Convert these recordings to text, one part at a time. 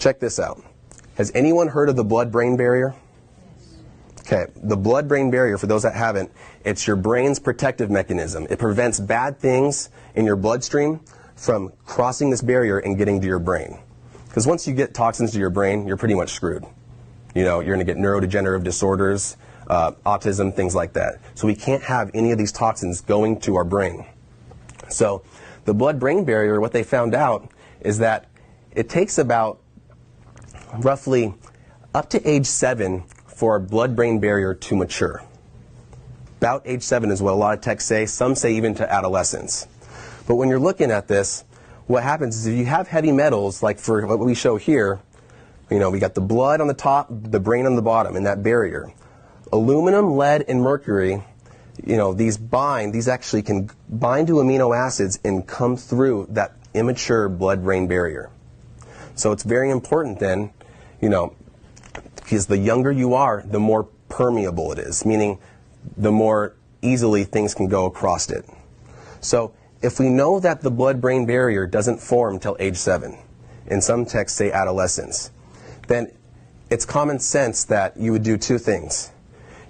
check this out. Has anyone heard of the blood-brain barrier? Okay, the blood-brain barrier, for those that haven't, it's your brain's protective mechanism. It prevents bad things in your bloodstream from crossing this barrier and getting to your brain. Because once you get toxins to your brain, you're pretty much screwed. You know, you're going to get neurodegenerative disorders, autism, things like that. So we can't have any of these toxins going to our brain. So the blood-brain barrier, what they found out is that it takes about roughly up to age 7 for our blood-brain barrier to mature. About age 7 is what a lot of texts say. Some say even to adolescence. But when you're looking at this, what happens is if you have heavy metals, like for what we show here, you know, we got the blood on the top, the brain on the bottom, in that barrier. Aluminum, lead, and mercury, you know, these actually can bind to amino acids and come through that immature blood-brain barrier. So it's very important then, you know, because the younger you are, the more permeable it is, meaning the more easily things can go across it. So if we know that the blood-brain barrier doesn't form until age 7, and some texts say adolescence, then it's common sense that you would do two things.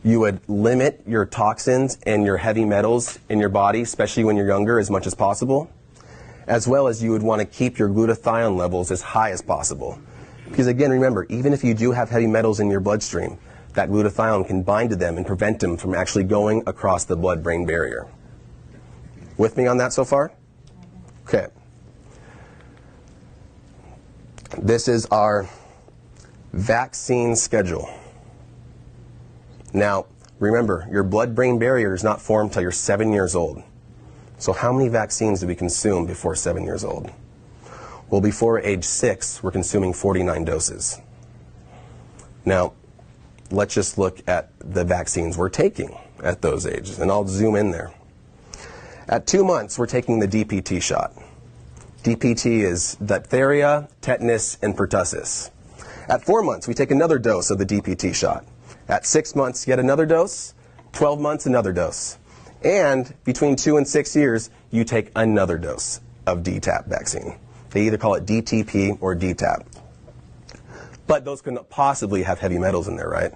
You would limit your toxins and your heavy metals in your body, especially when you're younger, as much as possible, as well as you would want to keep your glutathione levels as high as possible. Because again, remember, even if you do have heavy metals in your bloodstream, that glutathione can bind to them and prevent them from actually going across the blood-brain barrier. With me on that so far? Okay. This is our vaccine schedule. Now, remember, your blood-brain barrier is not formed until you're 7 years old. So how many vaccines do we consume before 7 years old? Well, before age 6, we're consuming 49 doses. Now, let's just look at the vaccines we're taking at those ages, and I'll zoom in there. At 2 months, we're taking the DPT shot. DPT is diphtheria, tetanus, and pertussis. At 4 months, we take another dose of the DPT shot. At 6 months, yet another dose. 12 months, another dose. And between 2 and 6 years, you take another dose of DTaP vaccine. They either call it DTP or DTaP. But those couldn't possibly have heavy metals in there, right?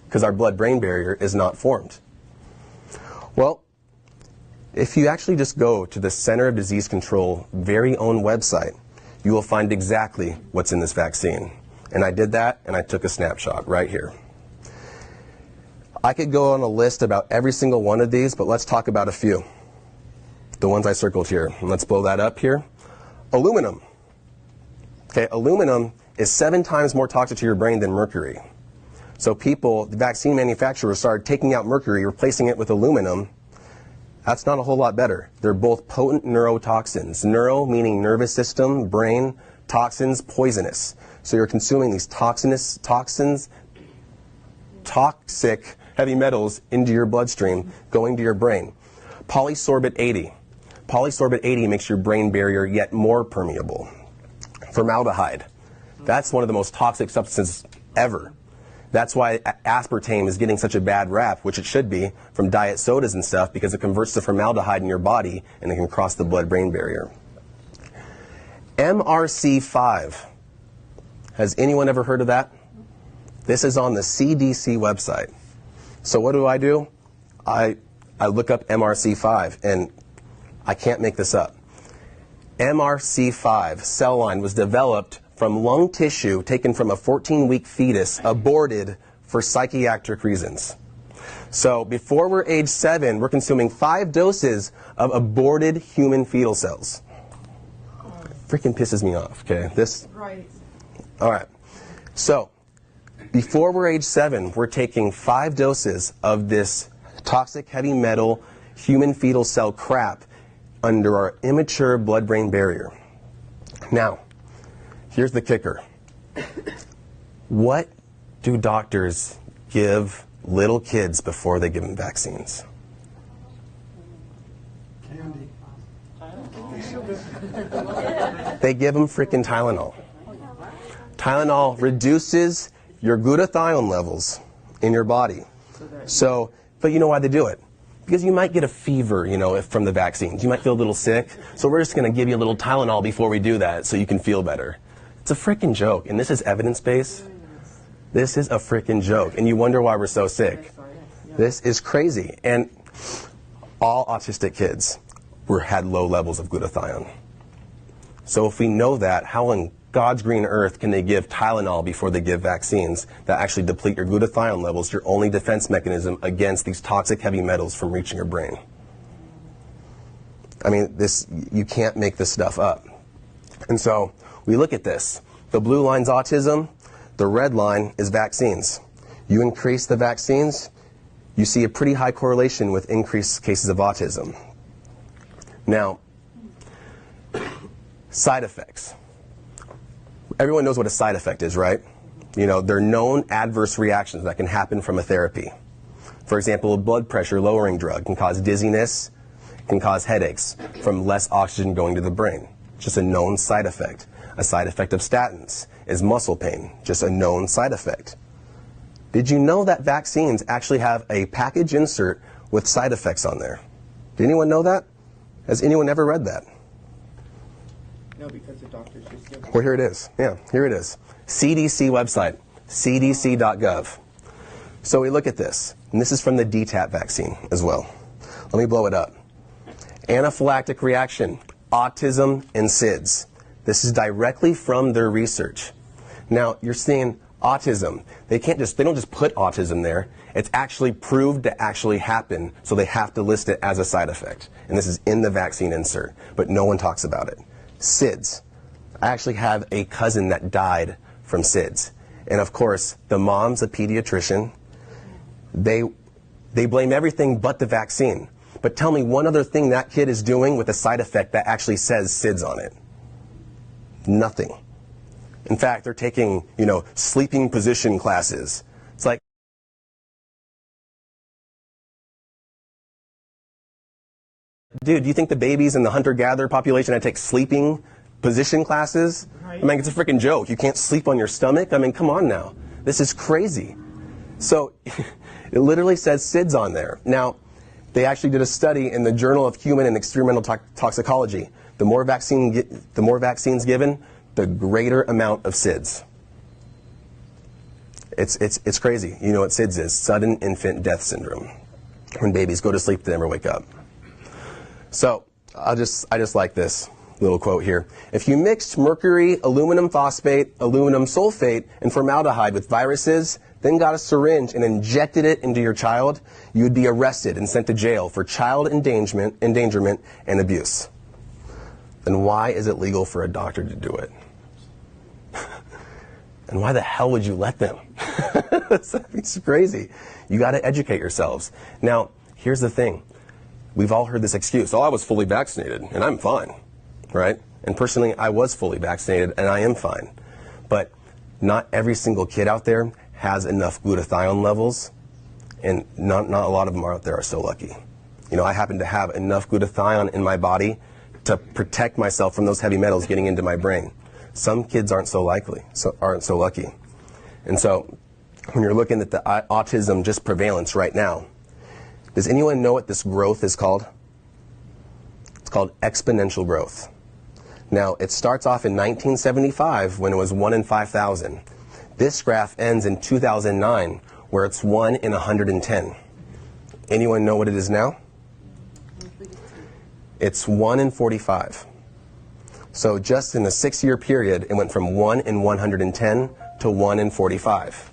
Because our blood-brain barrier is not formed. Well, if you actually just go to the Center of Disease Control very own website, you will find exactly what's in this vaccine. And I did that, and I took a snapshot right here. I could go on a list about every single one of these, but let's talk about a few. The ones I circled here. And let's blow that up here. Aluminum. Okay, aluminum is 7 times more toxic to your brain than mercury. So people, the vaccine manufacturers, started taking out mercury, replacing it with aluminum. That's not a whole lot better. They're both potent neurotoxins. Neuro meaning nervous system, brain, toxins, poisonous. So you're consuming these toxic heavy metals into your bloodstream, going to your brain. Polysorbate 80. Polysorbate 80 makes your brain barrier yet more permeable. Formaldehyde. That's one of the most toxic substances ever. That's why aspartame is getting such a bad rap, which it should be, from diet sodas and stuff, because it converts to formaldehyde in your body and it can cross the blood-brain barrier. MRC5. Has anyone ever heard of that? This is on the CDC website. So what do? I look up MRC5, and I can't make this up. MRC5 cell line was developed from lung tissue taken from a 14-week fetus aborted for psychiatric reasons. So before we're age 7, we're consuming 5 doses of aborted human fetal cells. Freaking pisses me off, okay? Right. All right. So before we're age 7, we're taking 5 doses of this toxic heavy metal human fetal cell crap under our immature blood-brain barrier. Now, here's the kicker. What do doctors give little kids before they give them vaccines? Candy. They give them freaking Tylenol. Tylenol reduces your glutathione levels in your body. So, but you know why they do it? Because you might get a fever, you know, from the vaccines. You might feel a little sick. So we're just going to give you a little Tylenol before we do that so you can feel better. It's a freaking joke. And this is evidence-based. This is a freaking joke. And you wonder why we're so sick. This is crazy. And all autistic kids had low levels of glutathione. So if we know that, how in God's green earth can they give Tylenol before they give vaccines that actually deplete your glutathione levels, your only defense mechanism against these toxic heavy metals from reaching your brain? I mean, you can't make this stuff up. And so we look at this. The blue line's autism. The red line is vaccines. You increase the vaccines, you see a pretty high correlation with increased cases of autism. Now, side effects. Everyone knows what a side effect is, right? You know, they're known adverse reactions that can happen from a therapy. For example, a blood pressure lowering drug can cause dizziness, can cause headaches from less oxygen going to the brain. Just a known side effect. A side effect of statins is muscle pain, just a known side effect. Did you know that vaccines actually have a package insert with side effects on there? Did anyone know that? Has anyone ever read that? No, because the doctors just give it. Well, here it is. Yeah, here it is. CDC website, cdc.gov. So we look at this, and this is from the DTaP vaccine as well. Let me blow it up. Anaphylactic reaction, autism and SIDS. This is directly from their research. Now, you're seeing autism. They don't just put autism there. It's actually proved to actually happen, so they have to list it as a side effect. And this is in the vaccine insert, but no one talks about it. SIDS. I actually have a cousin that died from SIDS. And of course, the mom's a pediatrician. They blame everything but the vaccine. But tell me one other thing that kid is doing with a side effect that actually says SIDS on it. Nothing. In fact, they're taking, sleeping position classes. It's like, dude, do you think the babies in the hunter-gatherer population had to take sleeping position classes? I mean, it's a freaking joke. You can't sleep on your stomach? I mean, come on now. This is crazy. So, it literally says SIDS on there. Now, they actually did a study in the Journal of Human and Experimental Toxicology. The more vaccines given, the greater amount of SIDS. It's crazy. You know what SIDS is? Sudden infant death syndrome. When babies go to sleep, they never wake up. So I just like this little quote here. If you mixed mercury, aluminum phosphate, aluminum sulfate, and formaldehyde with viruses, then got a syringe and injected it into your child, you would be arrested and sent to jail for child endangerment and abuse. Then why is it legal for a doctor to do it? And why the hell would you let them? It's crazy. You got to educate yourselves. Now, here's the thing. We've all heard this excuse. Oh, I was fully vaccinated, and I'm fine, right? And personally, I was fully vaccinated, and I am fine. But not every single kid out there has enough glutathione levels, and not a lot of them out there are so lucky. I happen to have enough glutathione in my body to protect myself from those heavy metals getting into my brain. Some kids aren't so lucky. And so when you're looking at the autism just prevalence right now, does anyone know what this growth is called? It's called exponential growth. Now, it starts off in 1975 when it was 1 in 5,000. This graph ends in 2009 where it's 1 in 110. Anyone know what it is now? It's 1 in 45. So just in a 6-year period, it went from 1 in 110 to 1 in 45.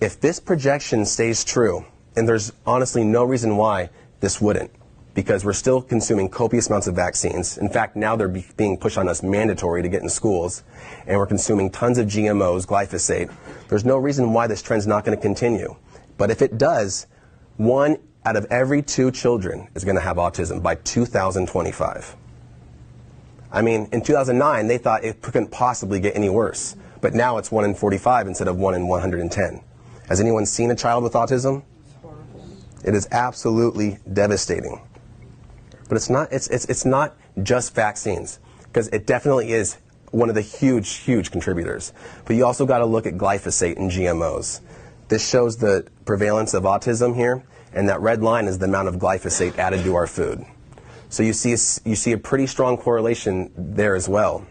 If this projection stays true, and there's honestly no reason why this wouldn't, because we're still consuming copious amounts of vaccines. In fact, now they're being pushed on us mandatory to get in schools, and we're consuming tons of GMOs, glyphosate. There's no reason why this trend's not going to continue. But if it does, 1 out of every 2 children is going to have autism by 2025. I mean, in 2009, they thought it couldn't possibly get any worse. But now it's 1 in 45 instead of 1 in 110. Has anyone seen a child with autism? It is absolutely devastating. But it's not just vaccines, because it definitely is one of the huge contributors. But you also got to look at glyphosate and GMOs. This shows the prevalence of autism here, and that red line is the amount of glyphosate added to our food. So you see a pretty strong correlation there as well.